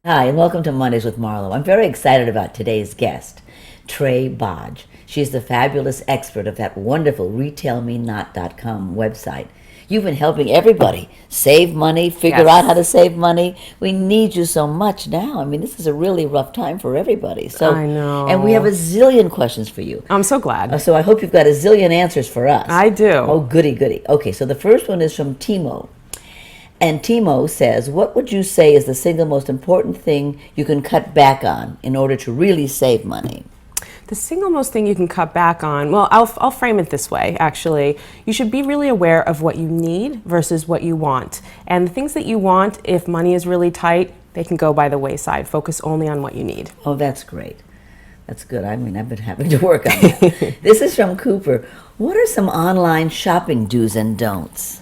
Hi, and welcome to Mondays with Marlo. I'm very excited about today's guest, Trae Bodge. She's the fabulous expert of that wonderful TheRetailMeNot.com website. You've been helping everybody save money, figure out how to save money. We need you so much now. I mean, this is a really rough time for everybody. So, I know. And we have a zillion questions for you. I'm so glad. So I hope you've got a zillion answers for us. I do. Oh, goody, goody. Okay, so the first one is from Timo. And Timo says, what would you say is the single most important thing you can cut back on in order to really save money? The single most thing you can cut back on, well, I'll frame it this way, actually. You should be really aware of what you need versus what you want. And the things that you want, if money is really tight, they can go by the wayside. Focus only on what you need. Oh, that's great. That's good. I mean, I've been having to work on that. This is from Cooper. What are some online shopping do's and don'ts?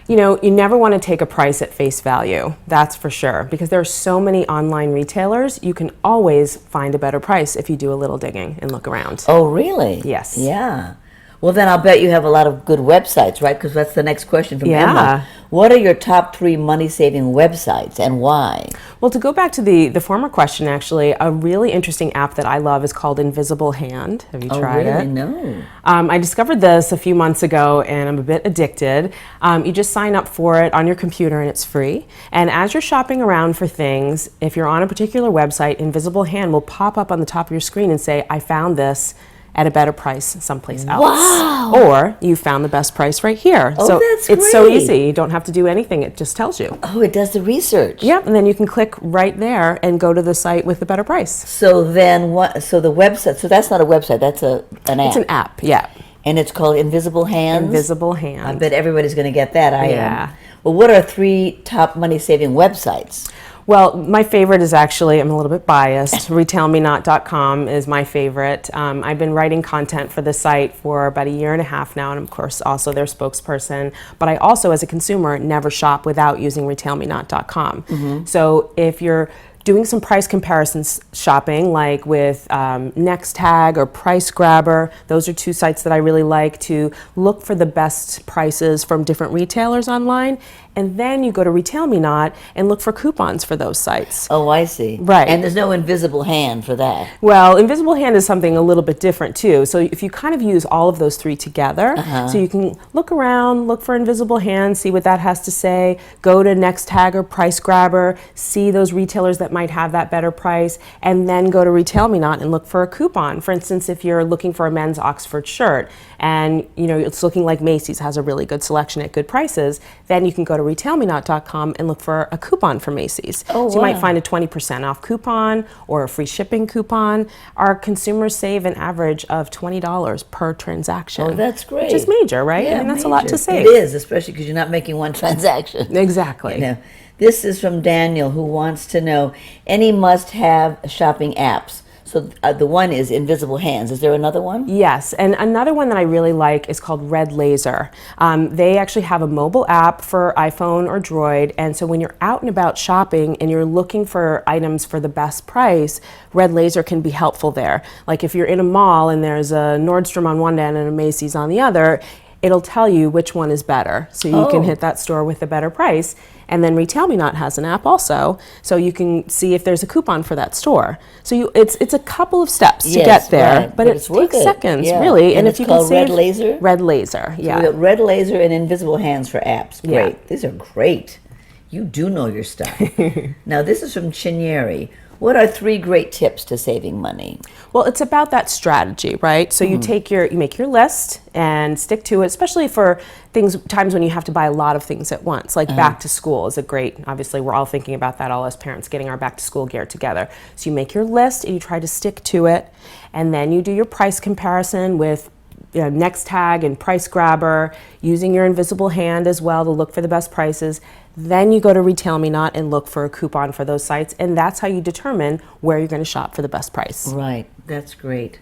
You know, you never want to take a price at face value, that's for sure, because there are so many online retailers, you can always find a better price if you do a little digging and look around. Oh, really? Yes. Yeah. Well, then I'll bet you have a lot of good websites, right? Because that's the next question from Emma. What are your top 3 money-saving websites and why? Well, to go back to the former question, actually, a really interesting app that I love is called Invisible Hand. Have you tried really? it? No. I discovered this a few months ago, and I'm a bit addicted. You just sign up for it on your computer, and it's free. And as you're shopping around for things, if you're on a particular website, Invisible Hand will pop up on the top of your screen and say, I found this at a better price someplace else. Wow. Or you found the best price right here. Oh, so that's it's so great. easy. You don't have to do anything. It just tells you. Oh, it does the research. Yep, and then you can click right there and go to the site with the better price. So then what, so the website, so that's not a website, that's an app. It's an app, yeah. And it's called Invisible Hands? Invisible Hand. I bet everybody's going to get that. I Yeah. am. Well, what are 3 top money-saving websites? Well, my favorite is actually, I'm a little bit biased, TheRetailMeNot.com is my favorite. I've been writing content for the site for about 1.5 years now, and of course also their spokesperson. But I also, as a consumer, never shop without using RetailMeNot.com. Mm-hmm. So if you're doing some price comparisons shopping, like with NextTag or Price Grabber, those are 2 sites that I really like to look for the best prices from different retailers online. And then you go to RetailMeNot and look for coupons for those sites. Oh, I see. Right. And there's no invisible hand for that. Well, Invisible Hand is something a little bit different too. So if you kind of use all of those 3 together, so you can look around, look for Invisible Hand, see what that has to say, go to NextTag or Price Grabber, see those retailers that might have that better price, and then go to RetailMeNot and look for a coupon. For instance, if you're looking for a men's Oxford shirt and you know it's looking like Macy's has a really good selection at good prices, then you can go to RetailMeNot.com and look for a coupon for Macy's. Oh, so you might find a 20% off coupon or a free shipping coupon. Our consumers save an average of $20 per transaction. Oh, that's great. Which is major, right? Yeah, I mean, that's major. a lot to save. It is, especially because you're not making one transaction. Exactly. You know, this is from Daniel, who wants to know any must-have shopping apps. So the one is Invisible Hands. Is there another one? Yes, and another one that I really like is called Red Laser. They actually have a mobile app for iPhone or Droid, and so when you're out and about shopping and you're looking for items for the best price, Red Laser can be helpful there. Like if you're in a mall and there's a Nordstrom on one end and a Macy's on the other, it'll tell you which one is better. So you can hit that store with a better price. And then RetailMeNot has an app also, so you can see if there's a coupon for that store. So it's a couple of steps to get there, right. but it takes seconds, yeah. really. And if it's you called can Red Laser? Red Laser, yeah. So we got Red Laser and Invisible Hands for apps. Great. Yeah. These are great. You do know your stuff. Now, this is from Chinyeri. What are 3 great tips to saving money? Well, it's about that strategy, right? So you make your list and stick to it, especially for times when you have to buy a lot of things at once, like back to school is a great, obviously we're all thinking about that, all as parents getting our back to school gear together. So you make your list and you try to stick to it, and then you do your price comparison with NextTag and Price Grabber, using your Invisible Hand as well to look for the best prices. Then you go to RetailMeNot and look for a coupon for those sites, and that's how you determine where you're going to shop for the best price. Right, that's great.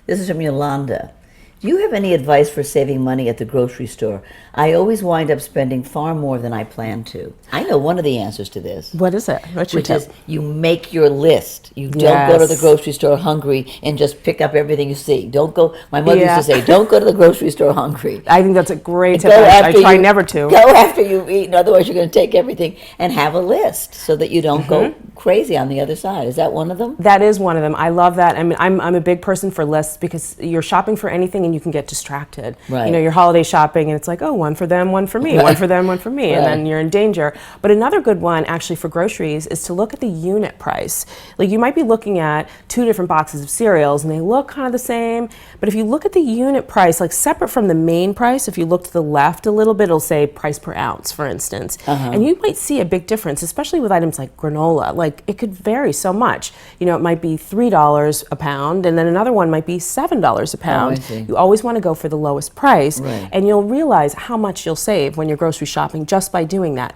This is from Yolanda. Do you have any advice for saving money at the grocery store? I always wind up spending far more than I plan to. I know one of the answers to this. What is it? What's your Which tip? is you make your list. You don't go to the grocery store hungry and just pick up everything you see. Don't go. My mother used to say, "Don't go to the grocery store hungry." I think that's a great tip. Go I after try you- never to. Go after you eat, otherwise you're going to take everything, and have a list so that you don't go crazy on the other side. Is that one of them? That is one of them. I love that. I mean, I'm a big person for lists because you're shopping for anything and you can get distracted. Right. You know, you're holiday shopping and it's like, oh, one for them, one for me, one for them, one for me, and then you're in danger. But another good one, actually, for groceries is to look at the unit price. Like, you might be looking at 2 different boxes of cereals and they look kind of the same, but if you look at the unit price, like separate from the main price, if you look to the left a little bit, it'll say price per ounce, for instance. And you might see a big difference, especially with items like granola. Like, it could vary so much. You know, it might be $3 a pound, and then another one might be $7 a pound. see. You always want to go for the lowest price, Right. and you'll realize how much you'll save when you're grocery shopping just by doing that.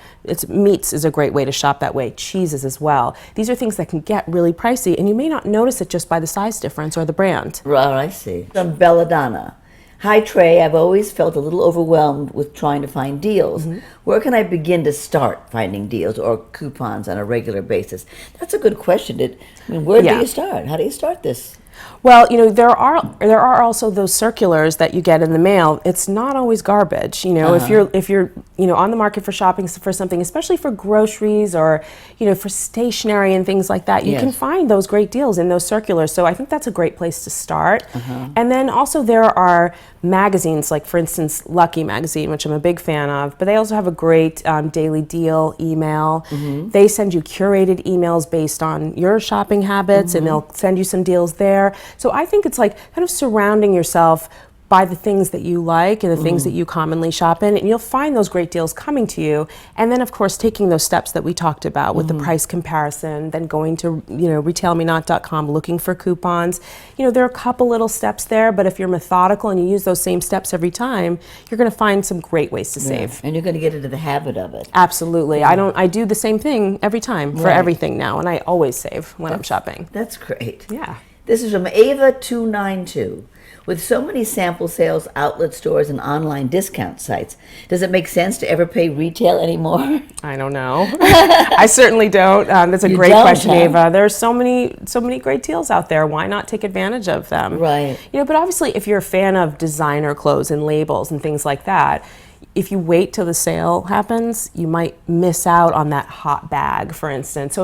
Meats is a great way to shop that way, cheeses as well. These are things that can get really pricey, and you may not notice it just by the size difference or the brand. Right, I see. From Belladonna. Hi, Trae. I've always felt a little overwhelmed with trying to find deals. Where can I begin to start finding deals or coupons on a regular basis? That's a good question. Where do Yeah. you start? How do you start this? Well, you know, there are also those circulars that you get in the mail. It's not always garbage. You know, if you're on the market for shopping for something, especially for groceries or for stationery and things like that, you can find those great deals in those circulars. So I think that's a great place to start. And then also there are magazines, like for instance Lucky magazine, which I'm a big fan of, but they also have a great daily deal email. They send you curated emails based on your shopping habits, and they'll send you some deals there. So I think it's like kind of surrounding yourself by the things that you like and the things that you commonly shop in, and you'll find those great deals coming to you. And then of course taking those steps that we talked about with the price comparison, then going to RetailMeNot.com, looking for coupons. There are a couple little steps there, but if you're methodical and you use those same steps every time, you're going to find some great ways to save. And you're going to get into the habit of it. Absolutely. I do the same thing every time for everything now, and I always save when I'm shopping. That's great. Yeah. This is from Ava292. With so many sample sales, outlet stores, and online discount sites, does it make sense to ever pay retail anymore? I don't know. I certainly don't. That's a great question, Ava. There's so many great deals out there. Why not take advantage of them? Right. But obviously, if you're a fan of designer clothes and labels and things like that, if you wait till the sale happens, you might miss out on that hot bag, for instance. So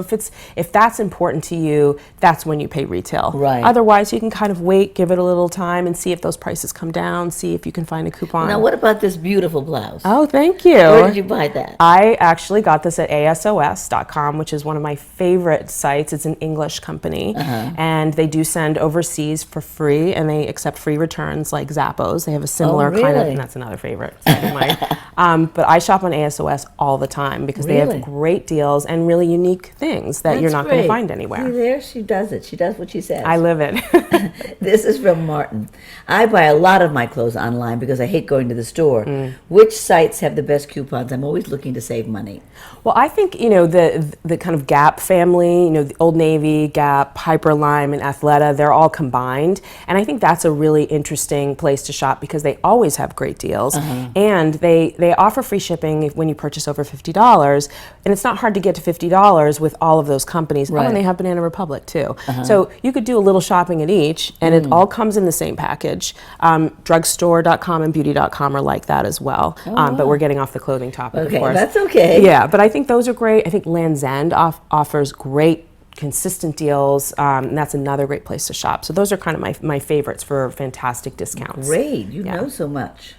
if that's important to you, that's when you pay retail. Right. Otherwise, you can kind of wait, give it a little time, and see if those prices come down, see if you can find a coupon. Now, what about this beautiful blouse? Oh, thank you. Where did you buy that? I actually got this at ASOS.com, which is one of my favorite sites. It's an English company, and they do send overseas for free, and they accept free returns like Zappos. They have a similar kind of, and that's another favorite site of mine. But I shop on ASOS all the time because they have great deals and really unique things that you're not going to find anywhere. See there, she does it. She does what she says. I live it. This is from Martin. I buy a lot of my clothes online because I hate going to the store. Which sites have the best coupons? I'm always looking to save money. Well, I think, the kind of Gap family, the Old Navy, Gap, Hyperlime, and Athleta, they're all combined. And I think that's a really interesting place to shop because they always have great deals. And they offer free shipping when you purchase over $50. And it's not hard to get to $50 with all of those companies. Oh, and they have Banana Republic too. So you could do a little shopping at each, and it all comes in the same package. Drugstore.com and beauty.com are like that as well. But we're getting off the clothing topic, of course. That's okay. Yeah, but I think those are great. I think Land's End offers great consistent deals, and that's another great place to shop. So those are kind of my favorites for fantastic discounts. Great, you know so much.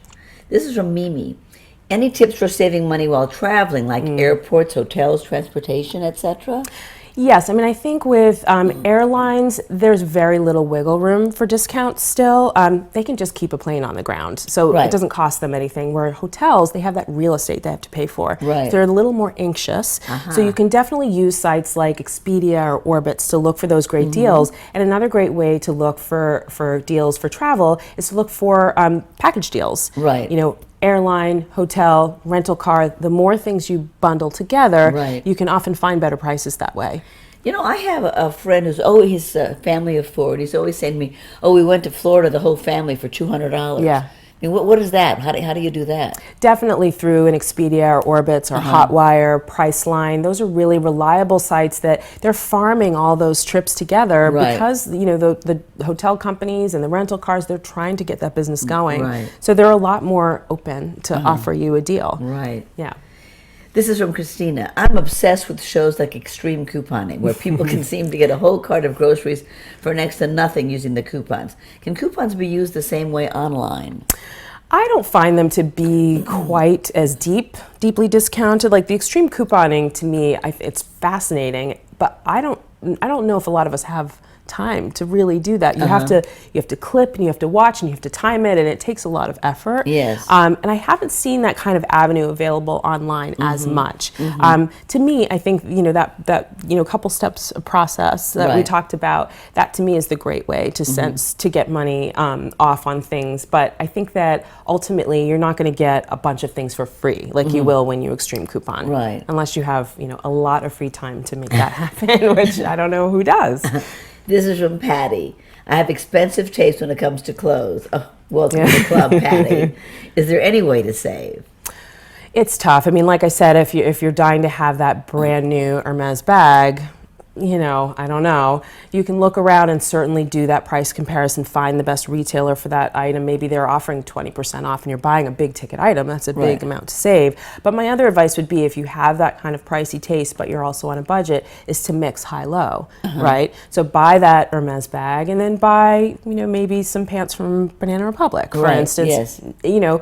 This is from Mimi. Any tips for saving money while traveling, like airports, hotels, transportation, etc.? Yes, I think with airlines, there's very little wiggle room for discounts still. They can just keep a plane on the ground, so it doesn't cost them anything. Where hotels, they have that real estate they have to pay for. So they're a little more anxious. So you can definitely use sites like Expedia or Orbitz to look for those great deals. And another great way to look for deals for travel is to look for package deals. Airline, hotel, rental car, the more things you bundle together, you can often find better prices that way. You know, I have a friend who's always a family of four, and he's always saying to me, "Oh, we went to Florida, the whole family, for $200." Yeah. I mean, what is that? How do you do that? Definitely through an Expedia or Orbitz or Hotwire, Priceline. Those are really reliable sites that they're farming all those trips together Right. because the hotel companies and the rental cars, they're trying to get that business going. Right. So they're a lot more open to offer you a deal. Right. Yeah. This is from Christina. I'm obsessed with shows like Extreme Couponing, where people can seem to get a whole cart of groceries for next to nothing using the coupons. Can coupons be used the same way online? I don't find them to be quite as deeply discounted. Like the extreme couponing, to me, it's fascinating, but I don't know if a lot of us have time to really do that. You have to clip and you have to watch and you have to time it, and it takes a lot of effort. Yes. And I haven't seen that kind of avenue available online as much. To me, I think that couple steps of process that we Right. talked about. That to me is the great way to get money off on things. But I think that ultimately you're not going to get a bunch of things for free like you will when you extreme coupon. Right. Unless you have a lot of free time to make that happen, which I don't know who does. This is from Patty. I have expensive taste when it comes to clothes. Oh, welcome to the club, Patty. Is there any way to save? It's tough. I mean, like I said, if you're dying to have that brand new Hermes bag, I don't know. You can look around and certainly do that price comparison, find the best retailer for that item. Maybe they're offering 20% off and you're buying a big ticket item. That's a big Right. amount to save. But my other advice would be, if you have that kind of pricey taste, but you're also on a budget, is to mix high-low, right? So buy that Hermes bag and then buy, maybe some pants from Banana Republic, for Right, instance. yes.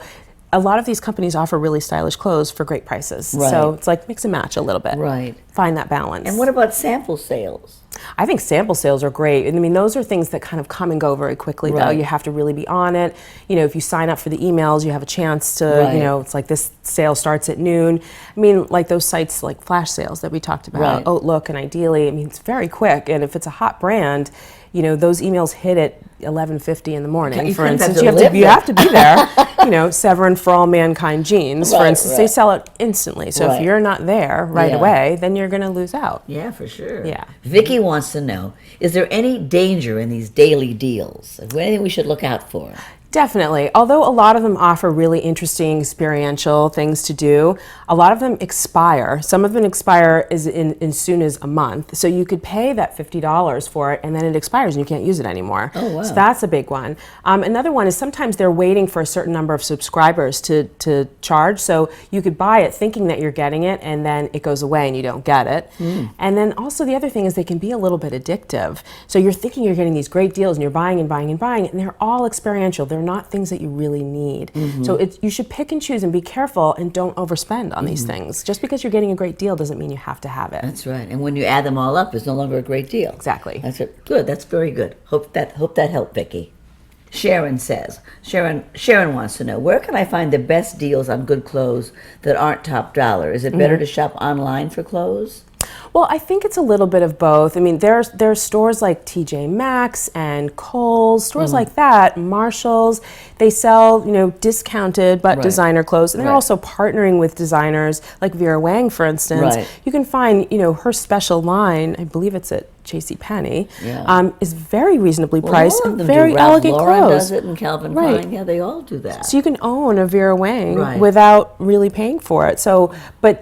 A lot of these companies offer really stylish clothes for great prices. Right. So it's like mix and match a little bit. Right. Find that balance. And what about sample sales? I think sample sales are great. And I mean, those are things that kind of come and go very quickly, though. Right. You have to really be on it. If you sign up for the emails, you have a chance to, Right. it's like this sale starts at noon. I mean, like those sites like flash sales that we talked about, Right. Outlook and Ideally, I mean, it's very quick. And if it's a hot brand, those emails hit at 11:50 in the morning, You for kind of have instance. to You have live to, you have to be there. Severin for All Mankind jeans, for Right, instance, right. they sell it instantly. So Right. if you're not there right Yeah. away, then you're going to lose out. Yeah, for sure. Yeah. Vicky wants to know, is there any danger in these daily deals? Is there anything we should look out for? Definitely. Although a lot of them offer really interesting experiential things to do, a lot of them expire. Some of them expire as soon as a month. So you could pay that $50 for it and then it expires and you can't use it anymore. Oh, wow. So that's a big one. Another one is sometimes they're waiting for a certain number of subscribers to charge. So you could buy it thinking that you're getting it and then it goes away and you don't get it. And then also the other thing is they can be a little bit addictive. So you're thinking you're getting these great deals and you're buying and buying and buying, and they're all experiential. They're not things that you really need. So you should pick and choose and be careful and don't overspend on these things. Just because you're getting a great deal doesn't mean you have to have it. That's right. And when you add them all up, it's no longer a great deal. Exactly. That's it. Good. That's very good. Hope that helped, Vicky. Sharon says, Sharon wants to know, where can I find the best deals on good clothes that aren't top dollar? Is it better to shop online for clothes? Well, I think it's a little bit of both. I mean, there's stores like TJ Maxx and Kohl's, stores like that, Marshalls. They sell, discounted but Right. designer clothes. And they're Right. also partnering with designers like Vera Wang, for instance. Right. You can find, her special line, I believe it's at JCPenney, Yeah. is very reasonably Well, priced all of and them very do. Ralph elegant Lauren clothes. does it, and Calvin Right. Klein. Yeah, they all do that. So you can own a Vera Wang Right. without really paying for it. So, but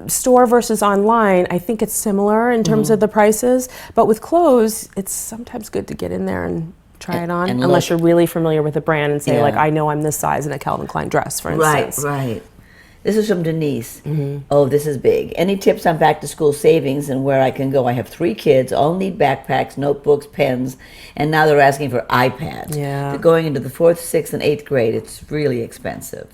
store versus online, I think it's similar in terms of the prices. But with clothes, it's sometimes good to get in there and try it on, and unless look. you're really familiar with the brand and say, Yeah. like, I know I'm this size in a Calvin Klein dress, for instance. Right. This is from Denise. Oh, this is big. Any tips on back to school savings and where I can go? I have 3 kids, all need backpacks, notebooks, pens, and now they're asking for iPads. Yeah. They're going into the 4th, 6th, and 8th grade. It's really expensive.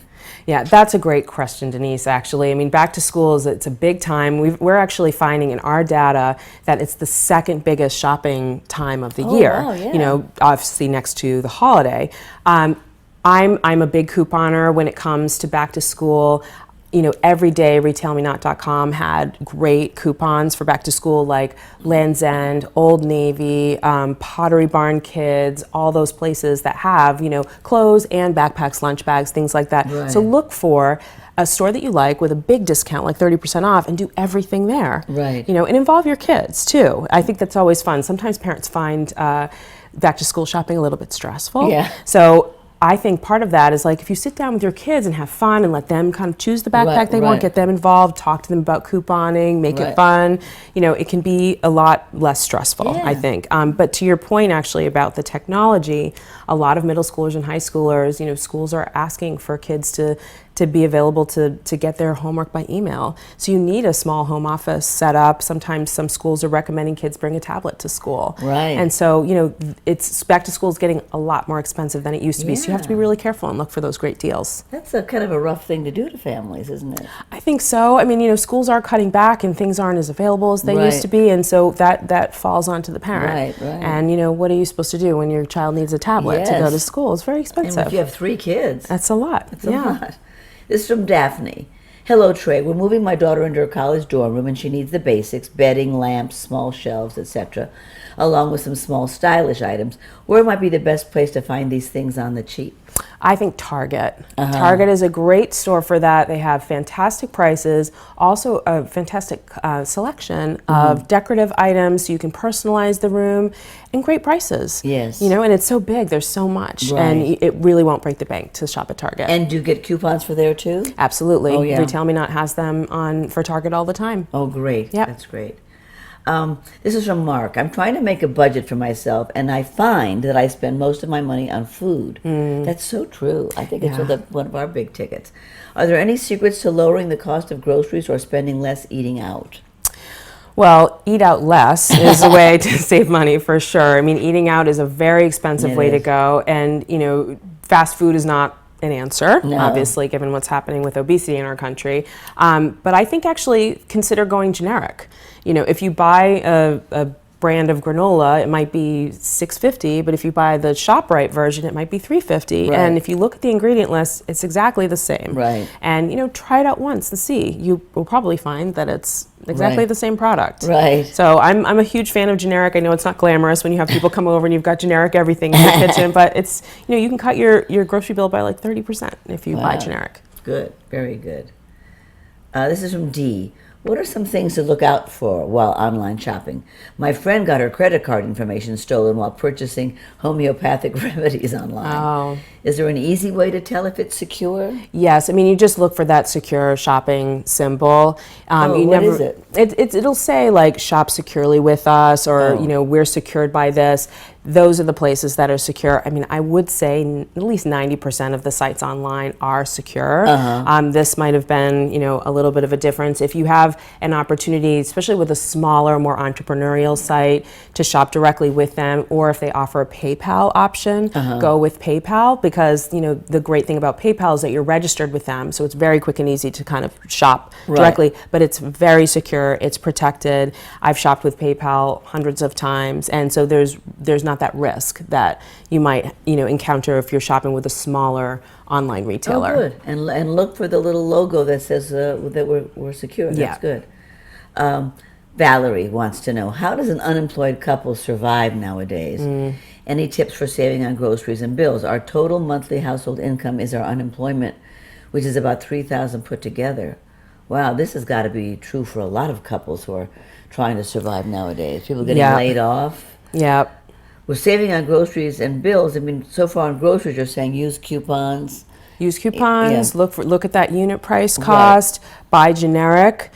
Yeah, that's a great question, Denise, actually. I mean, back to school it's a big time. We're actually finding in our data that it's the second biggest shopping time of the year. Wow, yeah. Obviously next to the holiday. I'm a big couponer when it comes to back to school. every day RetailMeNot.com had great coupons for back to school, like Land's End, Old Navy, Pottery Barn Kids, all those places that have, clothes and backpacks, lunch bags, things like that. Right. So look for a store that you like with a big discount, like 30% off, and do everything there. Right. And involve your kids too. I think that's always fun. Sometimes parents find back to school shopping a little bit stressful. Yeah. So I think part of that is like if you sit down with your kids and have fun and let them kind of choose the backpack they want, get them involved, talk to them about couponing, make it fun, it can be a lot less stressful, I think. But to your point actually about the technology, a lot of middle schoolers and high schoolers, schools are asking for kids to be available to get their homework by email. So you need a small home office set up. Sometimes some schools are recommending kids bring a tablet to school. Right. And so, it's back to school is getting a lot more expensive than it used to be. So you have to be really careful and look for those great deals. That's a kind of a rough thing to do to families, isn't it? I think so. I mean, schools are cutting back and things aren't as available as they used to be. And so that falls onto the parent. Right. And, what are you supposed to do when your child needs a tablet to go to school? It's very expensive. And if you have 3 kids. That's a lot. That's a lot. This is from Daphne. Hello, Trae. We're moving my daughter into her college dorm room, and she needs the basics, bedding, lamps, small shelves, etc., along with some small stylish items. Where might be the best place to find these things on the cheap? I think Target. Target is a great store for that. They have fantastic prices, also a fantastic selection of decorative items so you can personalize the room, and great prices. Yes. And it's so big, there's so much, and it really won't break the bank to shop at Target. And do you get coupons for there too? Absolutely. Oh, yeah. Retail Me Not has them on for Target all the time. Oh, great. Yep. That's great. This is from Mark. I'm trying to make a budget for myself, and I find that I spend most of my money on food. That's so true. I think it's one of our big tickets. Are there any secrets to lowering the cost of groceries or spending less eating out? Well, eat out less is a way to save money for sure. I mean, eating out is a very expensive way to go, and fast food is not an answer, obviously, given what's happening with obesity in our country. But I think actually consider going generic. If you buy a brand of granola, it might be $6.50, but if you buy the ShopRite version, it might be $3.50. Right. And if you look at the ingredient list, it's exactly the same. Right. And try it out once and see. You will probably find that it's exactly the same product. Right. So I'm a huge fan of generic. I know it's not glamorous when you have people come over and you've got generic everything in your kitchen, but it's you can cut your grocery bill by like 30% if you buy generic. Good. Very good. This is from D. What are some things to look out for while online shopping? My friend got her credit card information stolen while purchasing homeopathic remedies online. Oh. Is there an easy way to tell if it's secure? Yes, I mean, you just look for that secure shopping symbol. What is it? It'll say like shop securely with us, or we're secured by this. Those are the places that are secure. I mean, I would say at least 90% of the sites online are secure. This might have been, a little bit of a difference. If you have an opportunity, especially with a smaller, more entrepreneurial site, to shop directly with them, or if they offer a PayPal option, go with PayPal, because, the great thing about PayPal is that you're registered with them, so it's very quick and easy to kind of shop directly, but it's very secure, it's protected. I've shopped with PayPal hundreds of times, and so there's not that risk that you might encounter if you're shopping with a smaller online retailer. Oh, good. And look for the little logo that says that we're secure. That's good. Valerie wants to know, how does an unemployed couple survive nowadays? Any tips for saving on groceries and bills? Our total monthly household income is our unemployment, which is about $3,000 put together. Wow, this has got to be true for a lot of couples who are trying to survive nowadays. People getting laid off. Yep. We're saving on groceries and bills. I mean, so far on groceries, you're saying use coupons. Use coupons. Look at that unit price cost. Buy generic.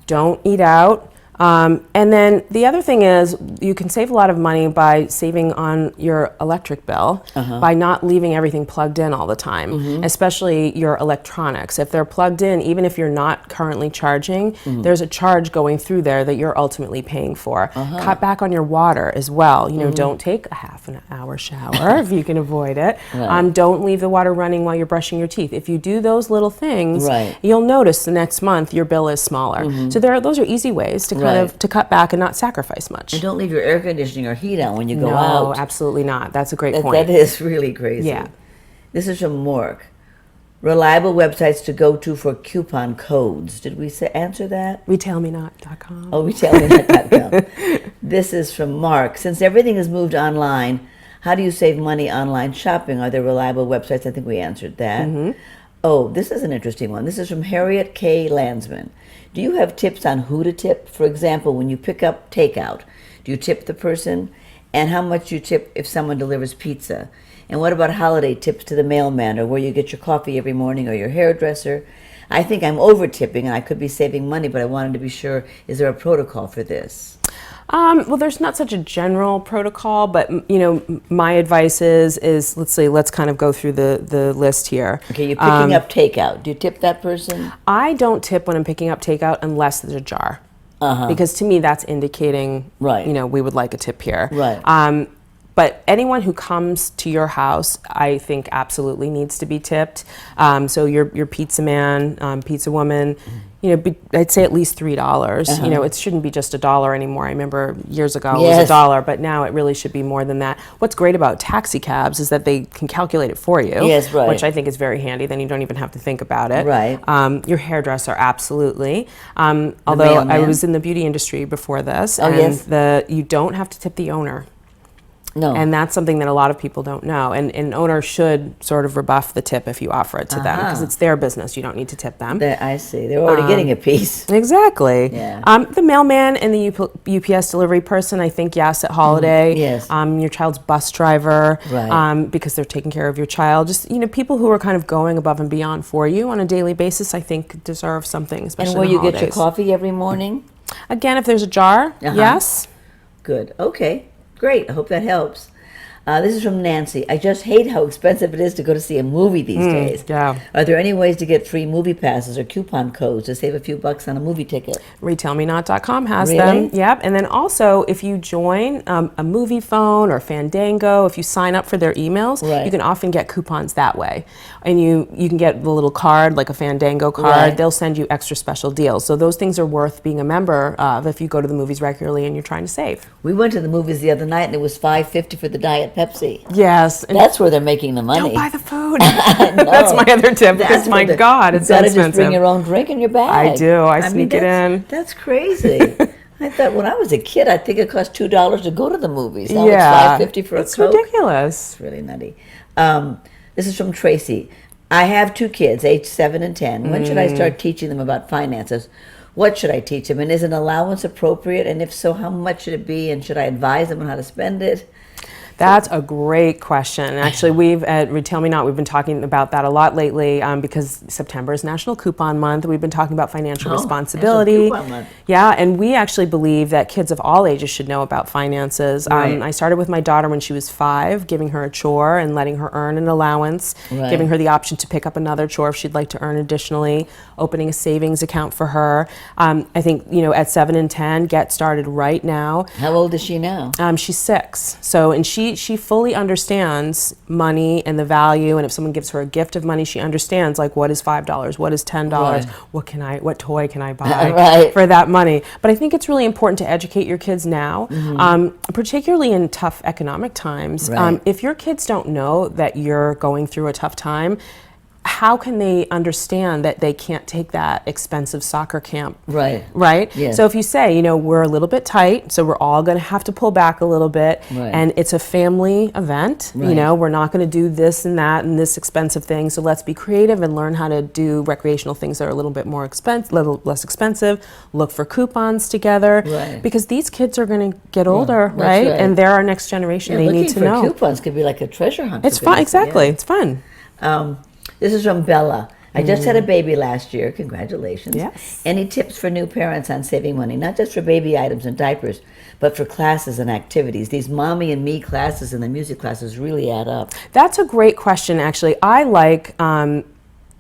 Don't eat out. And then the other thing is you can save a lot of money by saving on your electric bill by not leaving everything plugged in all the time, especially your electronics. If they're plugged in, even if you're not currently charging, there's a charge going through there that you're ultimately paying for. Cut back on your water as well. Don't take a half an hour shower if you can avoid it. Don't leave the water running while you're brushing your teeth. If you do those little things, you'll notice the next month your bill is smaller. So those are easy ways to to cut back and not sacrifice much. And don't leave your air conditioning or heat on when you go out. No, absolutely not. That's a great point. That is really crazy. Yeah. This is from Mork. Reliable websites to go to for coupon codes. Did we answer that? RetailMeNot.com. Oh, RetailMeNot.com. This is from Mark. Since everything has moved online, how do you save money online shopping? Are there reliable websites? I think we answered that. Oh, this is an interesting one. This is from Harriet K. Landsman. Do you have tips on who to tip? For example, when you pick up takeout, do you tip the person? And how much do you tip if someone delivers pizza? And what about holiday tips to the mailman, or where you get your coffee every morning, or your hairdresser? I think I'm over tipping and I could be saving money, but I wanted to be sure, is there a protocol for this? Well, there's not such a general protocol, but my advice is let's kind of go through the list here. Okay, you're picking up takeout. Do you tip that person? I don't tip when I'm picking up takeout unless there's a jar. Because to me that's indicating, right, we would like a tip here. Right. But anyone who comes to your house, I think absolutely needs to be tipped. So your pizza man, pizza woman, I'd say at least $3. It shouldn't be just $1 anymore. I remember years ago it was $1, but now it really should be more than that. What's great about taxi cabs is that they can calculate it for you, yes, right, which I think is very handy. Then you don't even have to think about it. Right. Your hairdresser, absolutely. Although I was in the beauty industry before this, you don't have to tip the owner. No. And that's something that a lot of people don't know. And an owner should sort of rebuff the tip if you offer it to them, because it's their business. You don't need to tip them. I see. They're already getting a piece. Exactly. Yeah. The mailman and the UPS delivery person, I think, yes, at holiday. Yes. Your child's bus driver, right, because they're taking care of your child. Just, people who are kind of going above and beyond for you on a daily basis, I think deserve something, especially And where in you holidays. get your coffee every morning? Again, if there's a jar, yes. Good. Okay. Great. I hope that helps. This is from Nancy. I just hate how expensive it is to go to see a movie these days. Yeah. Are there any ways to get free movie passes or coupon codes to save a few bucks on a movie ticket? RetailMeNot.com has Really? them. Yep. And then also, if you join a movie phone or Fandango, if you sign up for their emails, right, you can often get coupons that way. And you can get the little card, like a Fandango card. Right. They'll send you extra special deals. So those things are worth being a member of if you go to the movies regularly and you're trying to save. We went to the movies the other night and it was $5.50 for the Diet Pepsi. Yes. And that's where they're making the money. don't buy the food. That's my other tip, because my God, it's so expensive. You expensive. just bring your own drink in your bag. I do. I sneak it in. That's crazy. I thought when I was a kid, I think it cost $2 to go to the movies. Now Yeah. it's $5.50 for a It's Coke. ridiculous. It's really nutty. This is from Tracy. I have 2 kids, aged 7 and 10. When should I start teaching them about finances? What should I teach them? And is an allowance appropriate? And if so, how much should it be? And should I advise them on how to spend it? That's a great question. Actually, we've at Retail Me Not, we've been talking about that a lot lately, because September is National Coupon Month. We've been talking about financial responsibility. National Coupon Month. Yeah, and we actually believe that kids of all ages should know about finances. Right. I started with my daughter when she was 5, giving her a chore and letting her earn an allowance, Right, giving her the option to pick up another chore if she'd like to earn additionally, opening a savings account for her. I think, at 7 and 10, get started right now. How old is she now? She's 6. So, and she fully understands money and the value. And if someone gives her a gift of money, she understands, like, what is $5? What is $10? Right. What toy can I buy Right, for that money? But I think it's really important to educate your kids now, particularly in tough economic times. Right. If your kids don't know that you're going through a tough time, how can they understand that they can't take that expensive soccer camp? Right. Right? Yes. So if you say, we're a little bit tight, so we're all going to have to pull back a little bit, Right, and it's a family event, Right, we're not going to do this and that and this expensive thing, so let's be creative and learn how to do recreational things that are a little bit more expensive, little less expensive, look for coupons together, Right, because these kids are going to get older, that's right? right. And they're our next generation. They need to know. Looking for coupons could be like a treasure hunt. It's for fun, goodness, exactly. yeah. It's fun. This is from Bella. I just had a baby last year. Congratulations. Yes. Any tips for new parents on saving money? Not just for baby items and diapers, but for classes and activities. These mommy and me classes and the music classes really add up. That's a great question, actually. I like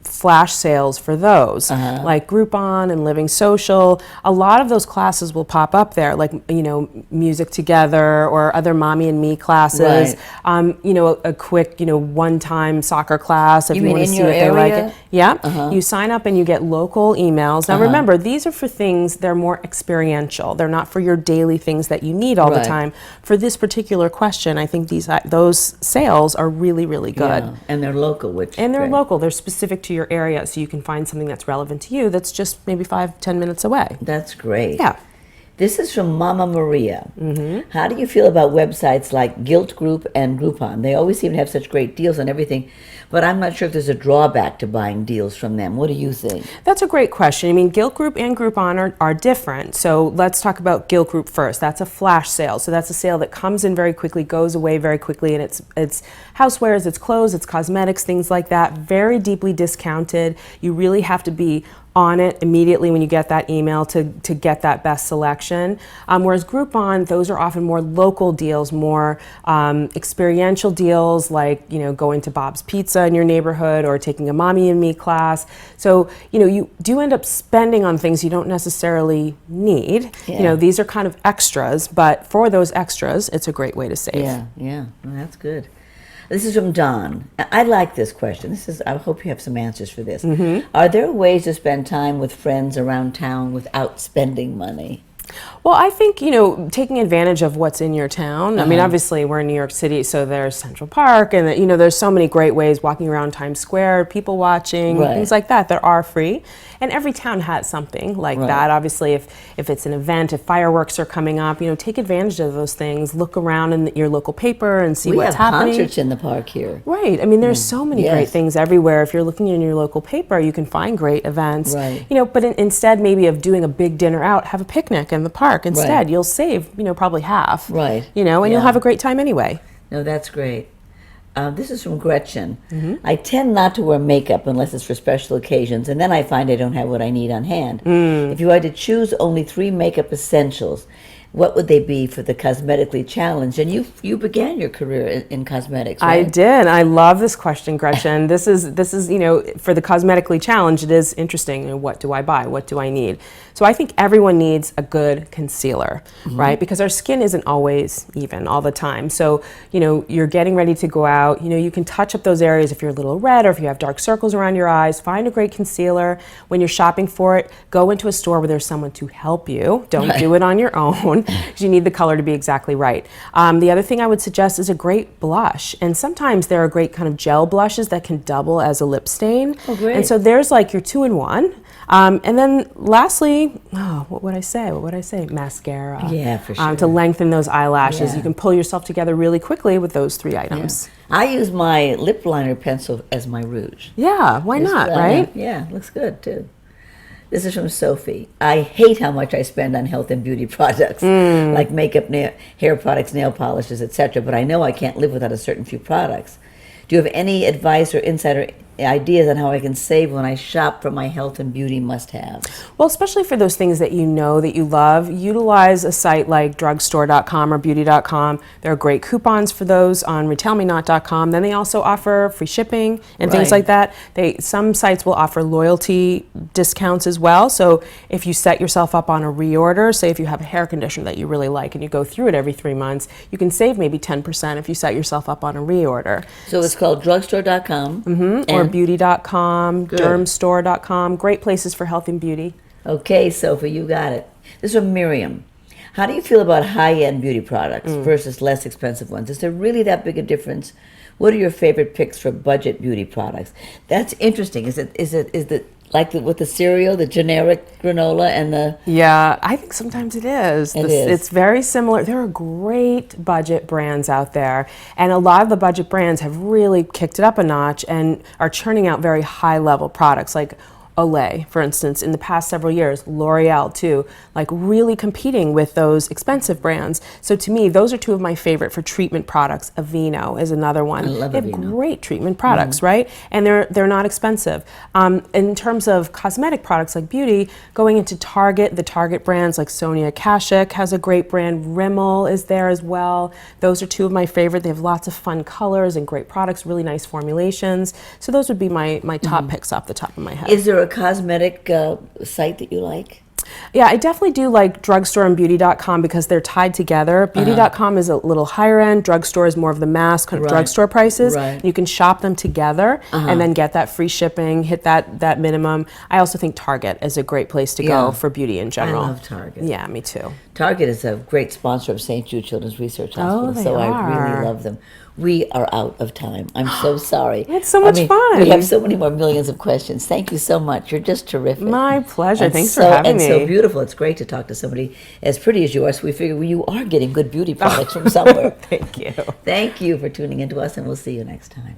flash sales for those, like Groupon and Living Social. A lot of those classes will pop up there, like, Music Together or other Mommy and Me classes. Right. A quick, one-time soccer class if You you mean want to in see your what they like area? it. Yeah. You sign up and you get local emails. Now remember, these are for things, they're more experiential. They're not for your daily things that you need all the time. For this particular question, I think those sales are really, really good. Yeah. And they're local, they're local. They're specific to your area, so you can find something that's relevant to you that's just maybe 5-10 minutes away. That's great. Yeah. This is from Mama Maria. How do you feel about websites like Guilt Group and Groupon? They always seem to have such great deals on everything, but I'm not sure if there's a drawback to buying deals from them. What do you think? That's a great question. I mean, Guilt Group and Groupon are different. So let's talk about Guilt Group first. That's a flash sale. So that's a sale that comes in very quickly, goes away very quickly, and it's housewares, it's clothes, it's cosmetics, things like that. Very deeply discounted. You really have to be on it immediately when you get that email to get that best selection. Whereas Groupon, those are often more local deals, more experiential deals, like going to Bob's Pizza in your neighborhood or taking a Mommy and Me class. So you do end up spending on things you don't necessarily need. Yeah. These are kind of extras, but for those extras, it's a great way to save. Yeah, well, that's good. This is from Don. I like this question. I hope you have some answers for this. Are there ways to spend time with friends around town without spending money? Well, I think, taking advantage of what's in your town. I mean, obviously, we're in New York City, so there's Central Park, and, there's so many great ways, walking around Times Square, people watching, things like that are free. And every town has something like that. Obviously, if it's an event, if fireworks are coming up, take advantage of those things. Look around in your local paper and see what's happening. We have concerts in the park here. Right. I mean, there's so many great things everywhere. If you're looking in your local paper, you can find great events. Right. But instead maybe of doing a big dinner out, have a picnic in the park. Instead, you'll save, probably half. Right. And you'll have a great time anyway. No, that's great. This is from Gretchen. I tend not to wear makeup unless it's for special occasions, and then I find I don't have what I need on hand. If you had to choose only 3 makeup essentials, what would they be for the cosmetically challenged? And you began your career in cosmetics, right? I did. I love this question, Gretchen. This is for the cosmetically challenged, it is interesting. What do I buy? What do I need? So I think everyone needs a good concealer, right? Because our skin isn't always even all the time. So, you're getting ready to go out, you can touch up those areas if you're a little red or if you have dark circles around your eyes. Find a great concealer. When you're shopping for it, go into a store where there's someone to help you. Don't do it on your own. Because you need the color to be exactly right. The other thing I would suggest is a great blush. And sometimes there are great kind of gel blushes that can double as a lip stain. Oh, great. And so there's like your 2-in-1. And then lastly, what would I say? Mascara. Yeah, for sure. To lengthen those eyelashes. Yeah. You can pull yourself together really quickly with those 3 items. I use my lip liner pencil as my rouge. Yeah, why not, right? Yeah, looks good too. This is from Sophie. I hate how much I spend on health and beauty products, like makeup, hair products, nail polishes, etc. But I know I can't live without a certain few products. Do you have any advice or insider ideas on how I can save when I shop for my health and beauty must-haves? Well, especially for those things that you know that you love, utilize a site like drugstore.com or beauty.com. There are great coupons for those on RetailMeNot.com. Then they also offer free shipping and things like that. Some sites will offer loyalty discounts as well. So if you set yourself up on a reorder, say if you have a hair conditioner that you really like and you go through it every 3 months, you can save maybe 10% if you set yourself up on a reorder. So it's called drugstore.com. Or beauty.com, dermstore.com, great places for health and beauty. Okay, Sophie, you got it. This is from Miriam. How do you feel about high-end beauty products versus less expensive ones? Is there really that big a difference? What are your favorite picks for budget beauty products? That's interesting. Is it like with the cereal, the generic granola and the... Yeah, I think sometimes it is. It's very similar. There are great budget brands out there, and a lot of the budget brands have really kicked it up a notch and are churning out very high-level products. Like Olay, for instance, in the past several years, L'Oreal too, like really competing with those expensive brands. So to me, those are two of my favorite for treatment products. Aveeno is another one. I love They have Aveeno. great treatment products, right? And they're not expensive. In terms of cosmetic products like beauty, going into Target, the Target brands like Sonia Kashuk has a great brand. Rimmel is there as well. Those are two of my favorite. They have lots of fun colors and great products, really nice formulations. So those would be my top picks off the top of my head. Is there a cosmetic site that you like? Yeah, I definitely do like drugstore and beauty.com because they're tied together. Beauty.com is a little higher end. Drugstore is more of the mass kind of drugstore prices. Right. You can shop them together and then get that free shipping, hit that minimum. I also think Target is a great place to go for beauty in general. I love Target. Yeah, me too. Target is a great sponsor of St. Jude Children's Research Hospital, they so I are. really love them. We are out of time. I'm so sorry. It's so much fun. We have so many more millions of questions. Thank you so much. You're just terrific. My pleasure. And Thanks for having me. And so beautiful. It's great to talk to somebody as pretty as you are, so we figure you are getting good beauty products from somewhere. Thank you. Thank you for tuning in to us, and we'll see you next time.